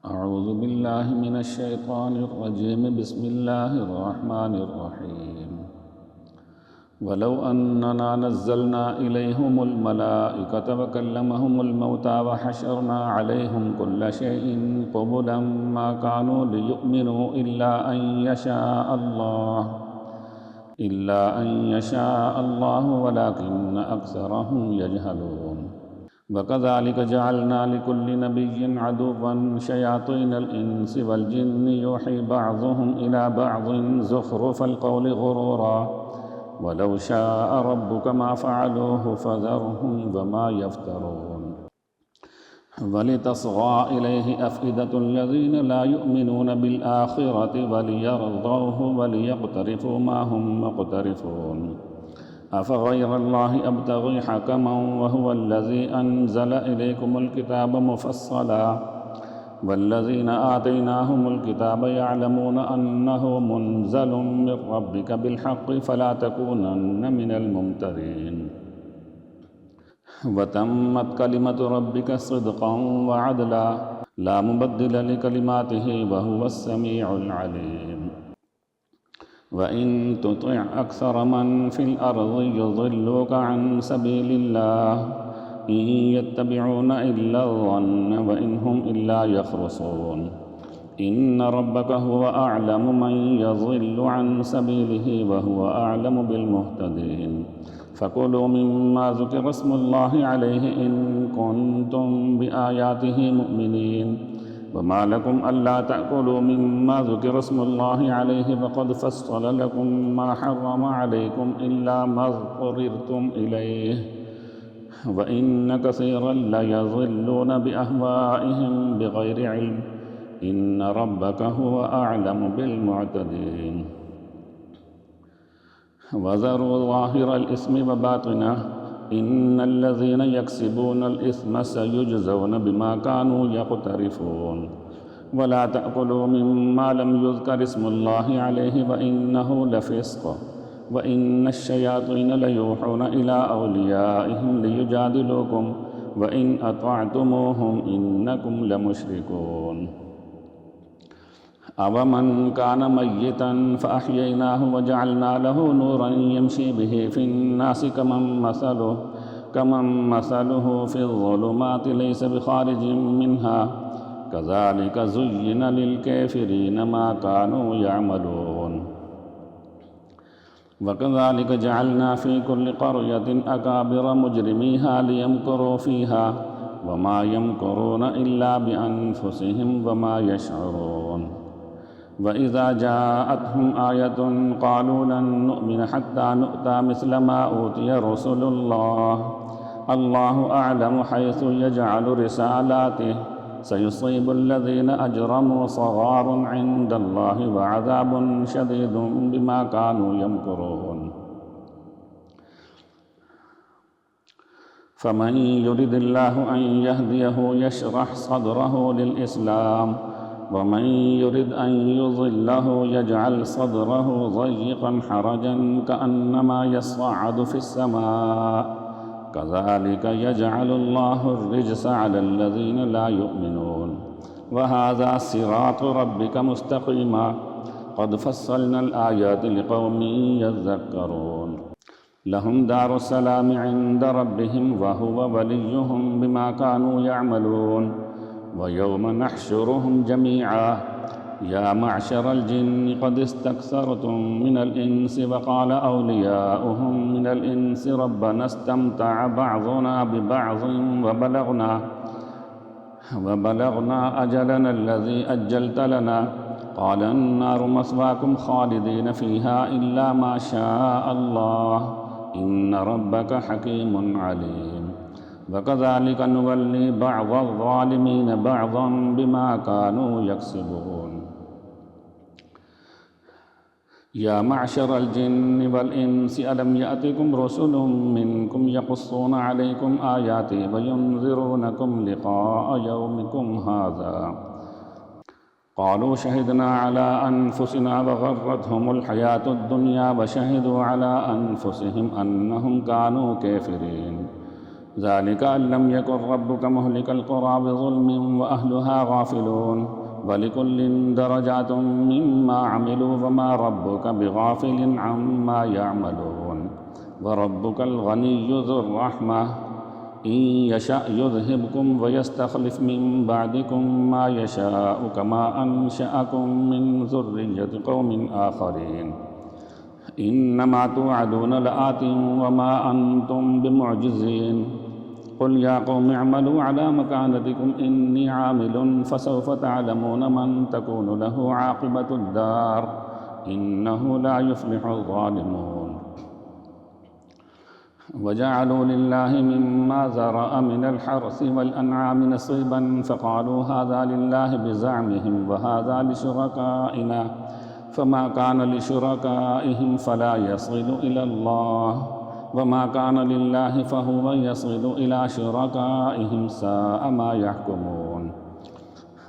أعوذ بالله من الشيطان الرجيم بسم الله الرحمن الرحيم ولو أننا نزلنا إليهم الملائكة وكلمهم الموتى وحشرنا عليهم كل شيء قبلا ما كانوا ليؤمنوا إلا أن يشاء الله ولكن أكثرهم يجهلون وكذلك جعلنا لكل نبي عدوا شياطين الإنس والجن يوحي بعضهم إلى بعض زخرف القول غرورا ولو شاء ربك ما فعلوه فذرهم وما يفترون ولتصغى إليه أفئدة الذين لا يؤمنون بالآخرة وليرضوه وليقترفوا ما هم مقترفون أفغير الله أبتغي حكما وهو الذي أنزل إليكم الكتاب مفصلا والذين آتيناهم الكتاب يعلمون أنه منزل من ربك بالحق فلا تكونن من الممترين وتمت كلمة ربك صدقا وعدلا لا مبدل لكلماته وهو السميع العليم وإن تطع أكثر من في الأرض يضلوك عن سبيل الله إن يتبعون إلا الظن وإن هم إلا يخرصون إن ربك هو أعلم من يضل عن سبيله وهو أعلم بالمهتدين فكلوا مما ذكر اسم الله عليه إن كنتم بآياته مؤمنين وما لكم ألا تأكلوا مما ذكر اسم الله عليه وقد فصل لكم ما حرم عليكم إلا ما اضطررتم إليه وإن كثيرا ليضلون بأهوائهم بغير علم إن ربك هو أعلم بالمعتدين وذروا ظاهر الإثم وباطنه إن الذين يكسبون الإثم سيجزون بما كانوا يقترفون ولا تأكلوا مما لم يذكر اسم الله عليه وإنه لفسق وإن الشياطين ليوحون إلى أوليائهم ليجادلوكم وإن أطعتموهم إنكم لمشركون أومن كان ميتا فأحييناه وجعلنا له نورا يمشي به في الناس كمن مثله في الظلمات ليس بخارج منها كذلك زين للكافرين ما كانوا يعملون وكذلك جعلنا في كل قرية أكابر مجرميها ليمكروا فيها وما يمكرون إلا بأنفسهم وما يشعرون وإذا جاءتهم آية قالوا لن نؤمن حتى نؤتى مثل ما أوتي رسل الله أعلم حيث يجعل رسالاته سيصيب الذين أجرموا صغار عند الله وعذاب شديد بما كانوا يمكرون فمن يرد الله أن يهديه يشرح صدره للإسلام ومن يرد أن يضله يجعل صدره ضيقا حرجا كأنما يصعد في السماء كذلك يجعل الله الرجس على الذين لا يؤمنون وهذا صراط ربك مستقيما قد فصلنا الآيات لقوم يذكرون لهم دار السلام عند ربهم وهو وليهم بما كانوا يعملون ويوم نحشرهم جميعا يا معشر الجن قد استكثرتم من الإنس وقال أولياؤهم من الإنس ربنا استمتع بعضنا ببعض وبلغنا أجلنا الذي أجلت لنا قال النار مثواكم خالدين فيها إلا ما شاء الله إن ربك حكيم عليم وكذلك نولي بعض الظالمين بعضا بما كانوا يكسبون يا معشر الجن والإنس ألم يأتكم رسل منكم يقصون عليكم آياتي وينذرونكم لقاء يومكم هذا قالوا شهدنا على أنفسنا وغرتهم الحياة الدنيا وشهدوا على أنفسهم أنهم كانوا كافرين ذلك أن لم يكن ربك مهلك القرى بظلم وأهلها غافلون ولكل درجات مما عملوا وما ربك بغافل عما يعملون وربك الغني ذو الرحمة إن يشأ يذهبكم ويستخلف من بعدكم ما يشاء كما أنشأكم من ذرية قوم آخرين إنما توعدون لآت وما أنتم بمعجزين قل يا قوم اعملوا على مكانتكم إني عامل فسوف تعلمون من تكون له عاقبة الدار إنه لا يفلح الظالمون وجعلوا لله مما ذرأ من الحرث والأنعام نصيبا فقالوا هذا لله بزعمهم وهذا لشركائنا فما كان لشركائهم فلا يصل إلى الله وما كان لله فهو يصل إلى شركائهم ساء ما يحكمون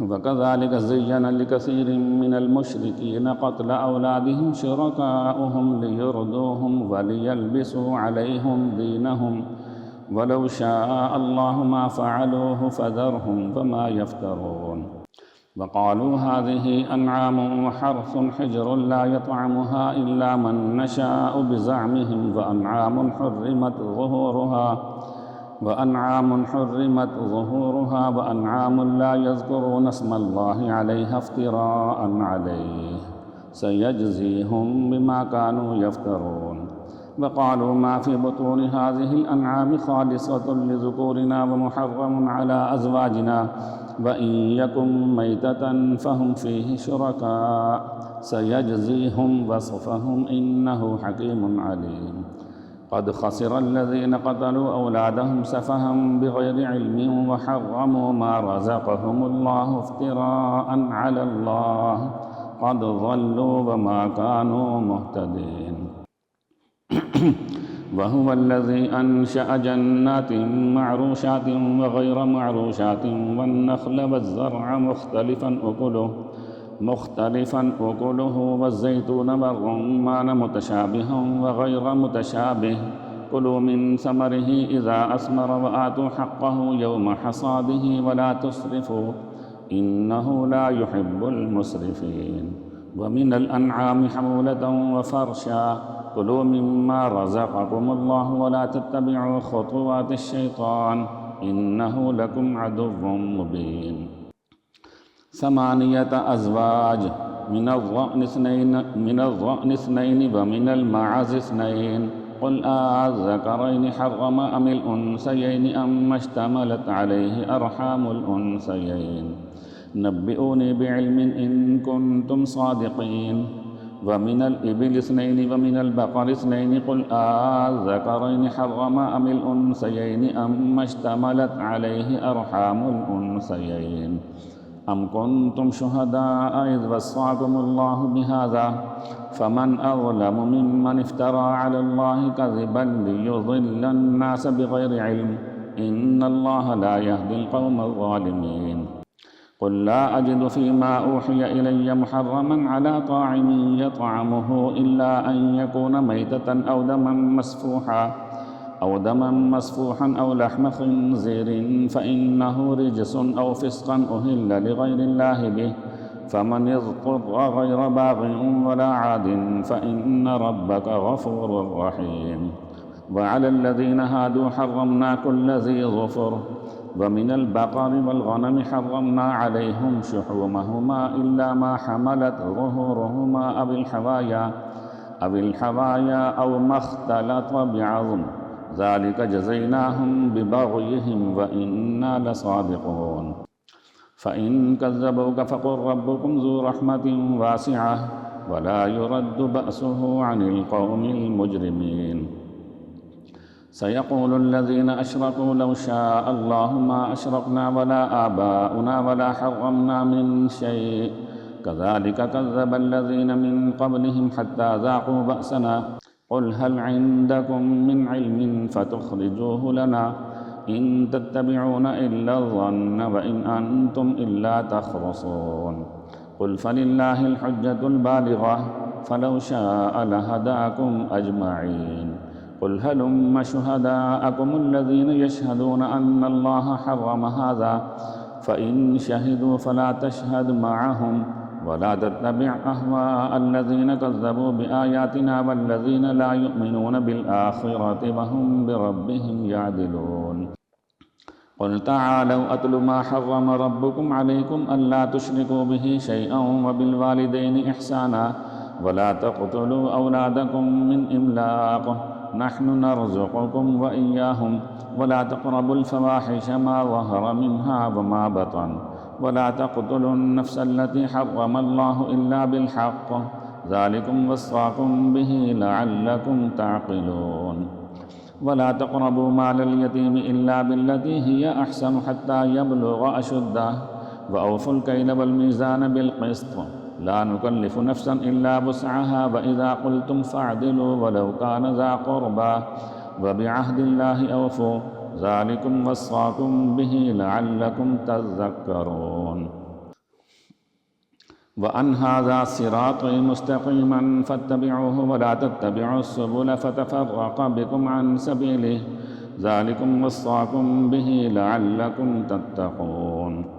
وكذلك زين لكثير من المشركين قتل أولادهم شركاؤهم ليردوهم وليلبسوا عليهم دينهم ولو شاء الله ما فعلوه فذرهم فما يفترون وقالوا هذه أنعام وحرث حجر لا يطعمها إلا من نشاء بزعمهم وأنعام حرمت ظهورها وأنعام لا يذكرون اسم الله عليها افتراء عليه سيجزيهم بما كانوا يفترون وقالوا ما في بطون هذه الأنعام خالصة لذكورنا ومحرم على أزواجنا وإن يكن ميتة فهم فيه شركاء سيجزيهم وصفهم إنه حكيم عليم قد خسر الذين قتلوا أولادهم سفها بغير علم وحرموا ما رزقهم الله افتراء على الله قد ضلوا وما كانوا مهتدين وهو الذي أنشأ جنات معروشات وغير معروشات والنخل والزرع مختلفا أكله والزيتون والرمان متشابها وغير متشابه كلوا من ثمره إذا أثمر وآتوا حقه يوم حصاده ولا تسرفوا إنه لا يحب المسرفين ومن الأنعام حمولة وفرشا كلوا مما رزقكم الله ولا تتبعوا خطوات الشيطان إنه لكم عدو مبين 8 أزواج من الضأن 2 ومن المعز 2 قل آذكرين حرم أم الأنثيين أما اشتملت عليه أرحام الأنثيين نبئوني بعلم إن كنتم صادقين ومن الإبل 2 ومن البقر 2 قل آذكرين حرم أم الأنثيين أما اشتملت عليه أرحام الأنثيين أم كنتم شهداء إذ وصاكم الله بهذا فمن أظلم ممن افترى على الله كذبا ليضل الناس بغير علم إن الله لا يهدي القوم الظالمين قل لا أجد فيما أوحي إلي محرما على طاعم يطعمه إلا أن يكون ميتة أو دما مسفوحا أو لحم خنزير فإنه رجس أو فسقا أهل لغير الله به فمن اضطر غير باغ ولا عاد فإن ربك غفور رحيم وعلى الذين هادوا حرمنا كل ذي ظفر ومن البقر والغنم حرمنا عليهم شحومهما إلا ما حملت ظهورهما أو الحوايا أو ما اختلط بعظم ذلك جزيناهم ببغيهم وإنا لصادقون فإن كذبوك فقل ربكم ذو رحمة واسعة ولا يرد بأسه عن القوم المجرمين سيقول الذين أشركوا لو شاء الله ما أشركنا ولا آباؤنا ولا حرمنا من شيء كذلك كذب الذين من قبلهم حتى ذاقوا بأسنا قل هل عندكم من علم فتخرجوه لنا إن تتبعون إلا الظن وإن أنتم إلا تخرصون قل فلله الحجة البالغة فلو شاء لهداكم أجمعين قل هلم شهداءكم الذين يشهدون أن الله حرم هذا فإن شهدوا فلا تشهد معهم ولا تتبع أهواء الذين كذبوا بآياتنا والذين لا يؤمنون بالآخرة وهم بربهم يعدلون قل تعالوا أتل ما حرم ربكم عليكم ألا تشركوا به شيئا وبالوالدين إحسانا ولا تقتلوا أولادكم من إملاق نحن نرزقكم وإياهم ولا تقربوا الفواحش ما ظهر منها وما بطن ولا تقتلوا النفس التي حرم الله إلا بالحق ذلكم وصاكم به لعلكم تعقلون ولا تقربوا مال اليتيم إلا بالتي هي أحسن حتى يبلغ أشده وأوفوا الكيل والميزان بالقسط لا نكلف نفسا إلا وسعها وإذا قلتم فاعدلوا ولو كان ذا قربى وبعهد الله أوفوا ذلكم وصاكم به لعلكم تذكرون وأن هذا صراطي مستقيما فاتبعوه ولا تتبعوا السبل فتفرق بكم عن سبيله ذلكم وصاكم به لعلكم تتقون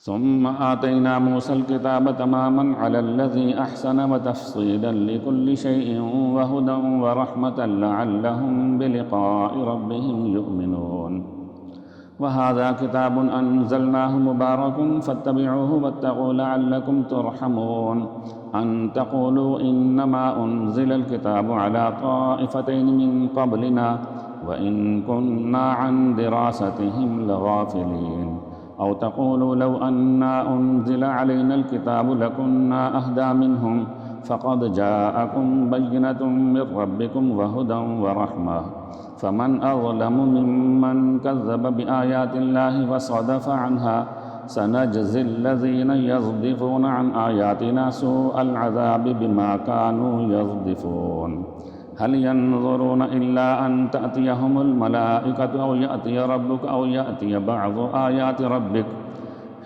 ثم آتينا موسى الكتاب تماما على الذي أحسن وتفصيلا لكل شيء وهدى ورحمة لعلهم بلقاء ربهم يؤمنون وهذا كتاب أنزلناه مبارك فاتبعوه واتقوا لعلكم ترحمون أن تقولوا إنما أنزل الكتاب على طائفتين من قبلنا وإن كنا عن دراستهم لغافلين أو تقولوا لو أنا أنزل علينا الكتاب لكنا أهدى منهم فقد جاءكم بينة من ربكم وهدى ورحمة فمن أظلم ممن كذب بآيات الله وصدف عنها سنجزي الذين يصدفون عن آياتنا سوء العذاب بما كانوا يصدفون هل ينظرون إلا أن تأتيهم الملائكة أو يأتي ربك أو يأتي بعض آيات ربك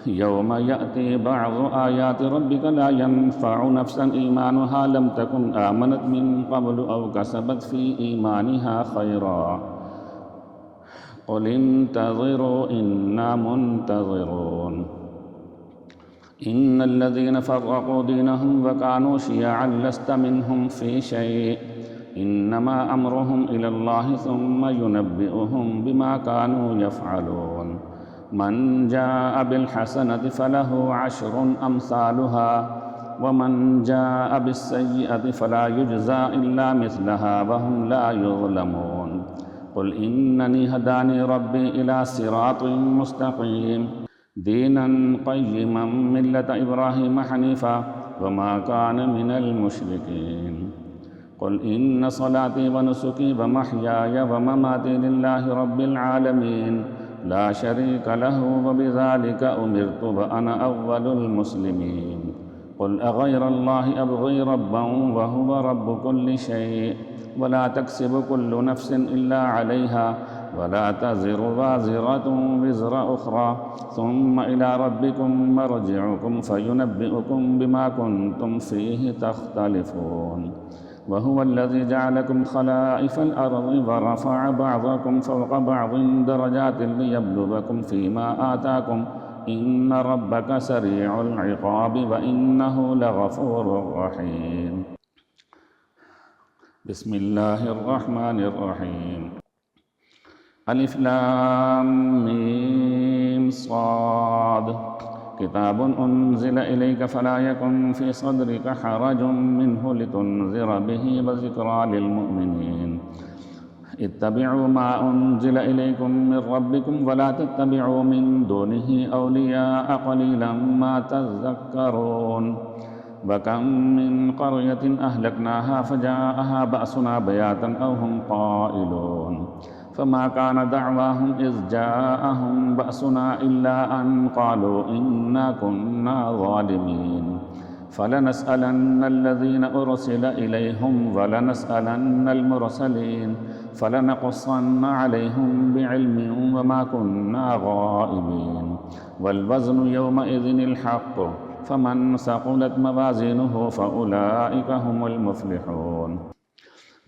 يوم يأتي بعض آيات ربك لا ينفع نفسا إيمانها لم تكن آمنت من قبل أو كسبت في إيمانها خيرا قل انتظروا إنا منتظرون إن الذين فرقوا دينهم وكانوا شيعا لست منهم في شيء إنما أمرهم إلى الله ثم ينبئهم بما كانوا يفعلون من جاء بالحسنة فله 10 أمثالها ومن جاء بالسيئة فلا يجزى إلا مثلها وهم لا يظلمون قل إنني هداني ربي إلى صراط مستقيم دينا قيما ملة إبراهيم حنيفا وما كان من المشركين قل إن صلاتي ونسكي ومحياي ومماتي لله رب العالمين لا شريك له وبذلك أمرت وأنا أول المسلمين قل أغير الله أبغي ربا وهو رب كل شيء ولا تكسب كل نفس إلا عليها ولا تزر وازرة وزر أخرى ثم إلى ربكم مرجعكم فينبئكم بما كنتم فيه تختلفون وهو الذي جعلكم خلائف الأرض ورفع بعضكم فوق بعض درجات ليبلوكم فيما آتاكم إن ربك سريع العقاب وإنه لغفور رحيم بسم الله الرحمن الرحيم ألف لام ميم صاد كتاب أنزل إليك فلا يكن في صدرك حرج منه لتنذر به وذكرى للمؤمنين اتبعوا ما أنزل إليكم من ربكم ولا تتبعوا من دونه أولياء قليلا ما تذكرون وكم من قرية أهلكناها فجاءها بأسنا بياتا أو هم قائلون فما كان دعواهم إذ جاءهم بأسنا إلا أن قالوا إنا كنا ظالمين فلنسألن الذين أرسل إليهم ولنسألن المرسلين فلنقصن عليهم بعلم وما كنا غائبين والوزن يومئذ الحق فمن ثقلت موازينه فأولئك هم المفلحون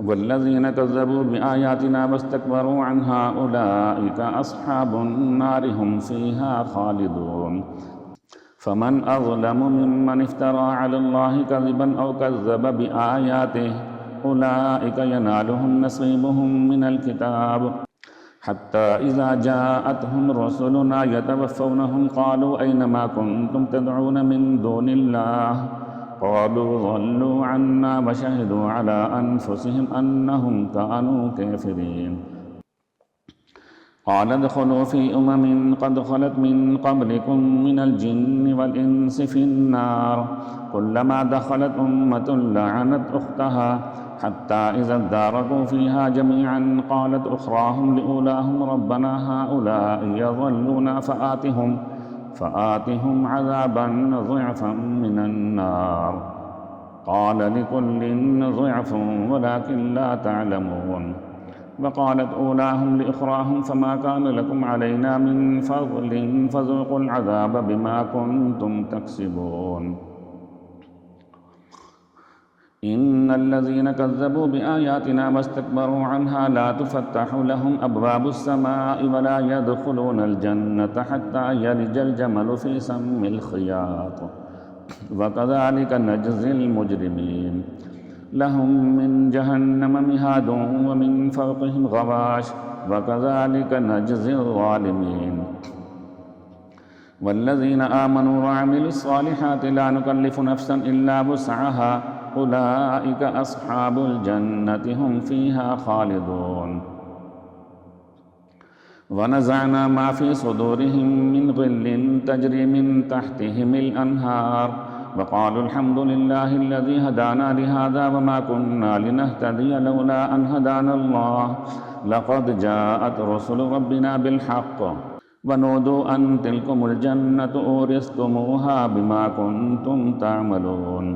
والذين كذبوا بآياتنا واستكبروا عنها أولئك أصحاب النار هم فيها خالدون. فمن أظلم ممن افترى على الله كذبا أو كذب بآياته أولئك ينالهم نصيبهم من الكتاب حتى إذا جاءتهم رسلنا يتوفونهم قالوا أين ما كنتم تدعون من دون الله قالوا ضلوا عنا وشهدوا على أنفسهم أنهم كانوا كافرين. قال ادخلوا في قد خلت من قبلكم من الجن والإنس في النار كلما دخلت أمة لعنت أختها حتى إذا اداركوا فيها جميعا قالت أخراهم لأولاهم ربنا هؤلاء يضلون فآتهم عذابا ضعفا من النار قال لكل ضعف ولكن لا تعلمون. وقالت أولاهم لإخراهم فما كان لكم علينا من فضل فذوقوا العذاب بما كنتم تكسبون. إن الذين كذبوا بآياتنا واستكبروا عنها لا تفتح لهم أبواب السماء ولا يدخلون الجنة حتى يلج الجمل في سم الخياط وكذلك نجزي المجرمين. لهم من جهنم مهاد ومن فوقهم غواش وكذلك نجزي الظالمين. والذين آمنوا وعملوا الصالحات لا نكلف نفسا إلا وسعها أولئك أصحاب الجنة هم فيها خالدون. ونزعنا ما في صدورهم من غل تجري من تحتهم الأنهار وقالوا الحمد لله الذي هدانا لهذا وما كنا لنهتدي لولا أن هدانا الله لقد جاءت رسل ربنا بالحق ونودوا أن تلكم الجنة أورثتموها بما كنتم تعملون.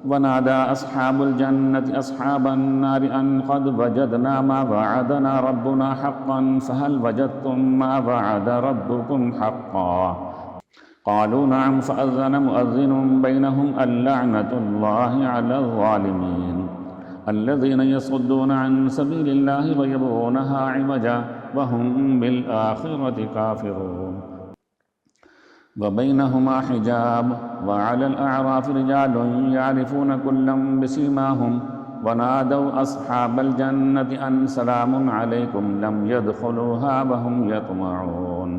ونادى أصحاب الجنة أصحاب النار أن قد وجدنا ما وعدنا ربنا حقا فهل وجدتم ما وعد ربكم حقا قالوا نعم فأذن مؤذن بينهم اللعنة الله على الظالمين الذين يصدون عن سبيل الله ويبغونها عوجا وهم بالآخرة كافرون. وبينهما حجاب وعلى الأعراف رجال يعرفون كلا بسيماهم ونادوا أصحاب الجنة أن سلام عليكم لم يدخلوها وهم يطمعون.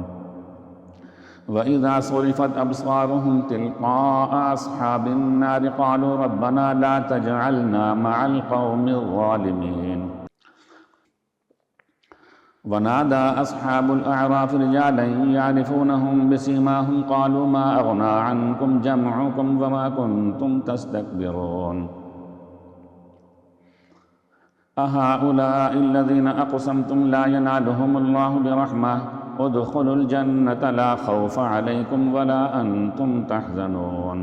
وإذا صرفت أبصارهم تلقاء أصحاب النار قالوا ربنا لا تجعلنا مع القوم الظالمين. ونادى أصحاب الأعراف رجالا يعرفونهم بسيماهم قالوا ما أغنى عنكم جمعكم وما كنتم تستكبرون أهؤلاء الذين أقسمتم لا ينالهم الله برحمة ادخلوا الجنة لا خوف عليكم ولا أنتم تحزنون.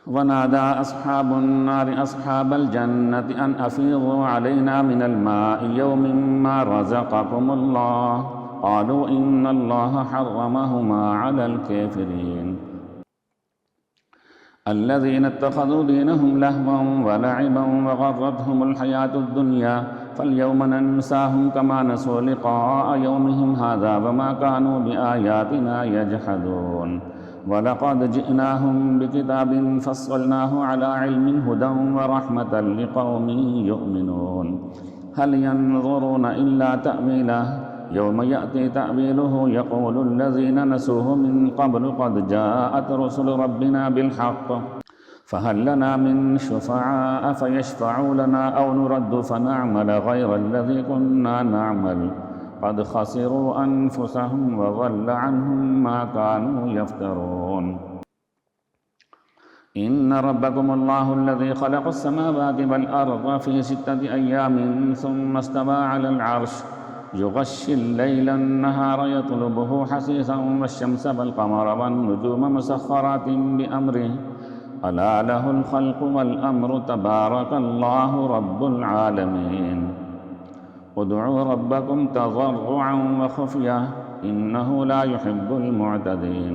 ونادى أصحاب النار أصحاب الجنة أن أفيضوا علينا من الماء يوم ما رزقكم الله قالوا إن الله حرمهما على الكافرين الذين اتخذوا دينهم لهوا ولعبا وغرتهم الحياة الدنيا فاليوم ننساهم كما نسوا لقاء يومهم هذا وما كانوا بآياتنا يجحدون. ولقد جئناهم بكتاب فصلناه على علم هدى ورحمة لقوم يؤمنون هل ينظرون إلا تأويله يوم يأتي تأويله يقول الذين نسوه من قبل قد جاءت رسل ربنا بالحق فهل لنا من شفعاء فيشفعوا لنا أو نرد فنعمل غير الذي كنا نعمل قد خسروا أنفسهم وضل عنهم ما كانوا يفترون. إن ربكم الله الذي خلق السماوات والأرض في 6 أيام ثم استوى على العرش يغشي الليل النهار يطلبه حثيثا والشمس والقمر والنجوم مسخرات بأمره ألا له الخلق والأمر تبارك الله رب العالمين. ادعوا ربكم تضرعا وخفية إنه لا يحب المعتدين.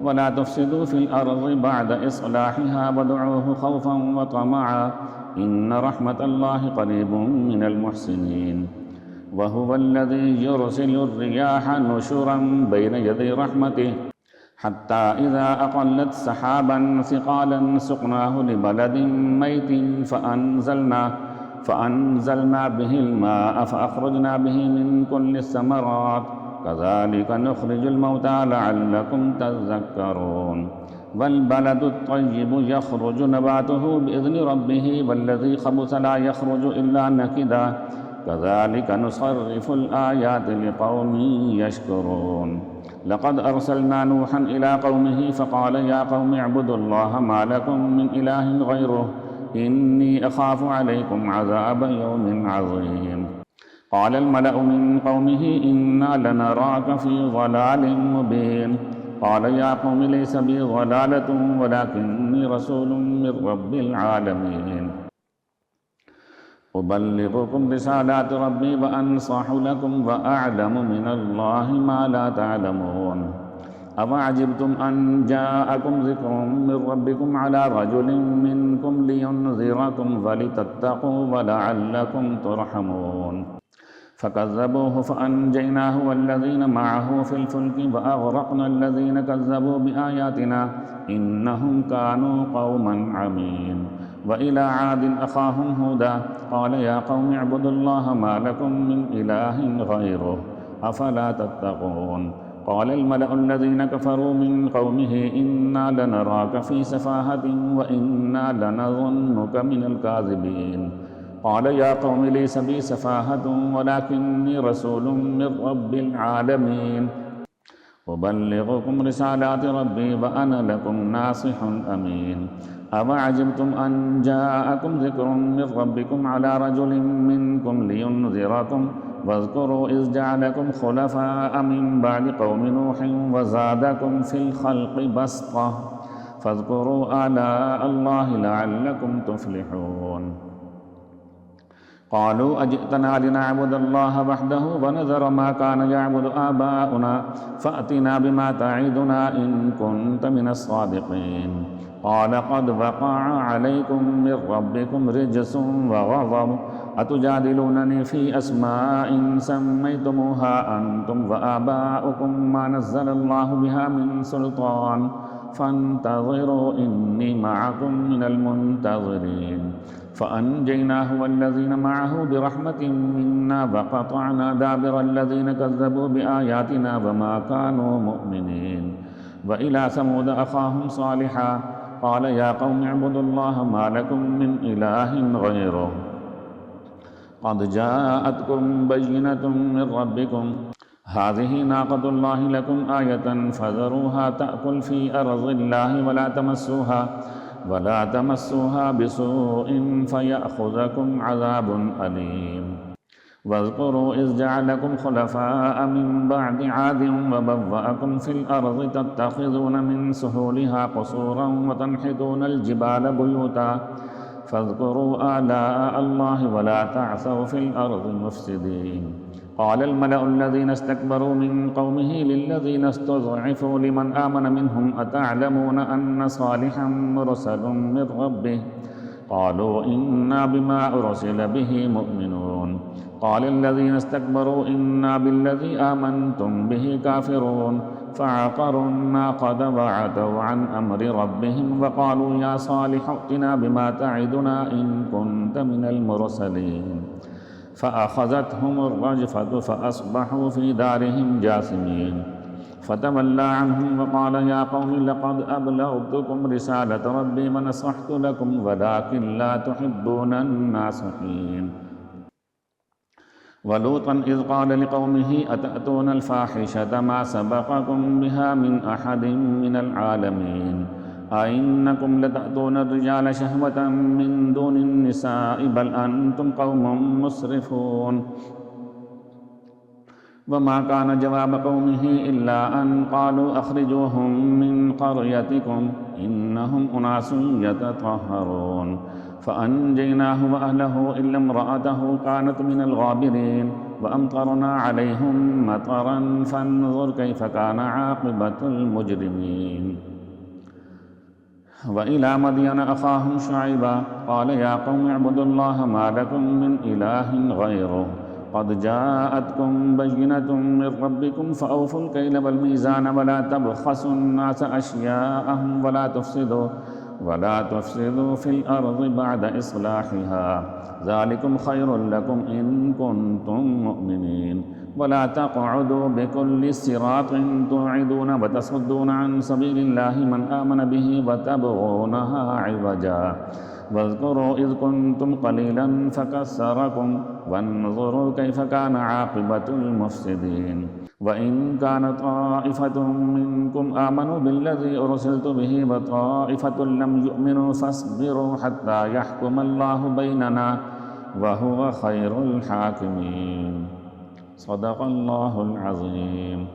ولا تفسدوا في الأرض بعد إصلاحها وادعوه خوفا وطمعا إن رحمة الله قريب من المحسنين وهو الذي يرسل الرياح نشرا بين يدي رحمته حتى إذا أقلت سحابا ثقالا سقناه لبلد ميت فأنزلنا به الماء فأخرجنا به من كل الثمرات كذلك نخرج الموتى لعلكم تذكرون والبلد الطيب يخرج نباته بإذن ربه والذي خبث لا يخرج إلا نكدا كذلك نصرف الآيات لقوم يشكرون لقد أرسلنا نوحا إلى قومه فقال يا قوم اعبدوا الله ما لكم من إله غيره إني أخاف عليكم عذاب يوم عظيم قال الملأ من قومه إنا لنراك في ضلال مبين قال يا قوم ليس بي ضلالة ولكني رسول من رب العالمين أبلغكم رسالات ربي وأنصح لكم وأعلم من الله ما لا تعلمون أفعجبتم أن جاءكم ذكر من ربكم على رجل منكم لينذركم ولتتقوا ولعلكم ترحمون فكذبوه فأنجيناه والذين معه في الفلك وأغرقنا الذين كذبوا بآياتنا إنهم كانوا قوما عمين وإلى عاد أخاهم هودا قال يا قوم اعبدوا الله ما لكم من إله غيره أفلا تتقون قال الملأ الذين كفروا من قومه إنا لنراك في سفاهة وإنا لنظنك من الكاذبين قال يا قوم ليس بي سفاهة ولكني رسول من رب العالمين أبلغكم رسالات ربي وأنا لكم ناصح أمين أفعجبتم أن جاءكم ذكر من ربكم على رجل منكم لينذركم واذكروا إذ جعلكم خلفاء من بعد قوم نوح وزادكم في الخلق بسطة فاذكروا آلاء الله لعلكم تفلحون قالوا أجئتنا لنعبد الله وحده ونذر ما كان يعبد آباؤنا فأتنا بما تعدنا إن كنت من الصادقين قال قد وقع عليكم من ربكم رجس وغضب أتجادلونني في أسماء سميتموها أنتم وآباؤكم ما نزل الله بها من سلطان فانتظروا إني معكم من المنتظرين فأنجيناه والذين معه برحمة منا وقطعنا دابر الذين كذبوا بآياتنا وما كانوا مؤمنين وإلى ثمود أخاهم صالحا قال يا قوم اعبدوا الله ما لكم من إله غيره قد جاءتكم بينة من ربكم هذه ناقة الله لكم آية فذروها تأكل في أرض الله ولا تمسوها بسوء فيأخذكم عذاب أليم واذكروا إذ جعلكم خلفاء من بعد عاد وبوأكم في الأرض تتخذون من سهولها قصورا وتنحتون الجبال بيوتا فاذكروا آلاء الله ولا تعثوا في الأرض مفسدين قال الملأ الذين استكبروا من قومه للذين استضعفوا لمن آمن منهم أتعلمون أن صالحا مرسل من ربه قالوا إنا بما أرسل به مؤمنون قال الذين استكبروا إنا بالذي آمنتم به كافرون فعقروا الناقة وعتوا عن أمر ربهم وقالوا يا صالح ائتنا بما تعدنا إن كنت من المرسلين فأخذتهم الرجفة فأصبحوا في دارهم جاثمين فتولى عنهم وقال يا قوم لقد أبلغتكم رسالة ربي ونصحت لكم ولكن لا تحبون الناصحين ولوطا إذ قال لقومه أتأتون الفاحشة ما سبقكم بها من أحد من العالمين أئنكم لتأتون الرجال شهوة من دون النساء بل أنتم قوم مسرفون وما كان جواب قومه إلا أن قالوا أخرجوهم من قريتكم إنهم أناس يتطهرون فأنجيناه وأهله إلا امرأته كانت من الغابرين وأمطرنا عليهم مطرا فانظر كيف كان عاقبة المجرمين وإلى مدين أخاهم شعيبا قال يا قوم اعبدوا الله ما لكم من إله غيره قد جاءتكم بينة من ربكم فأوفوا الكيل والميزان ولا تبخسوا الناس أشياءهم ولا تفسدوا في الأرض بعد إصلاحها ذلكم خير لكم إن كنتم مؤمنين ولا تقعدوا بكل صراط توعدون وتصدون عن سبيل الله من آمن به وتبغونها عوجا واذكروا إذ كنتم قليلا فكثركم وانظروا كيف كان عاقبة المفسدين وإن كان طائفة منكم آمنوا بالذي أرسلت به وطائفة لم يؤمنوا فاصبروا حتى يحكم الله بيننا وهو خير الحاكمين صدق الله العظيم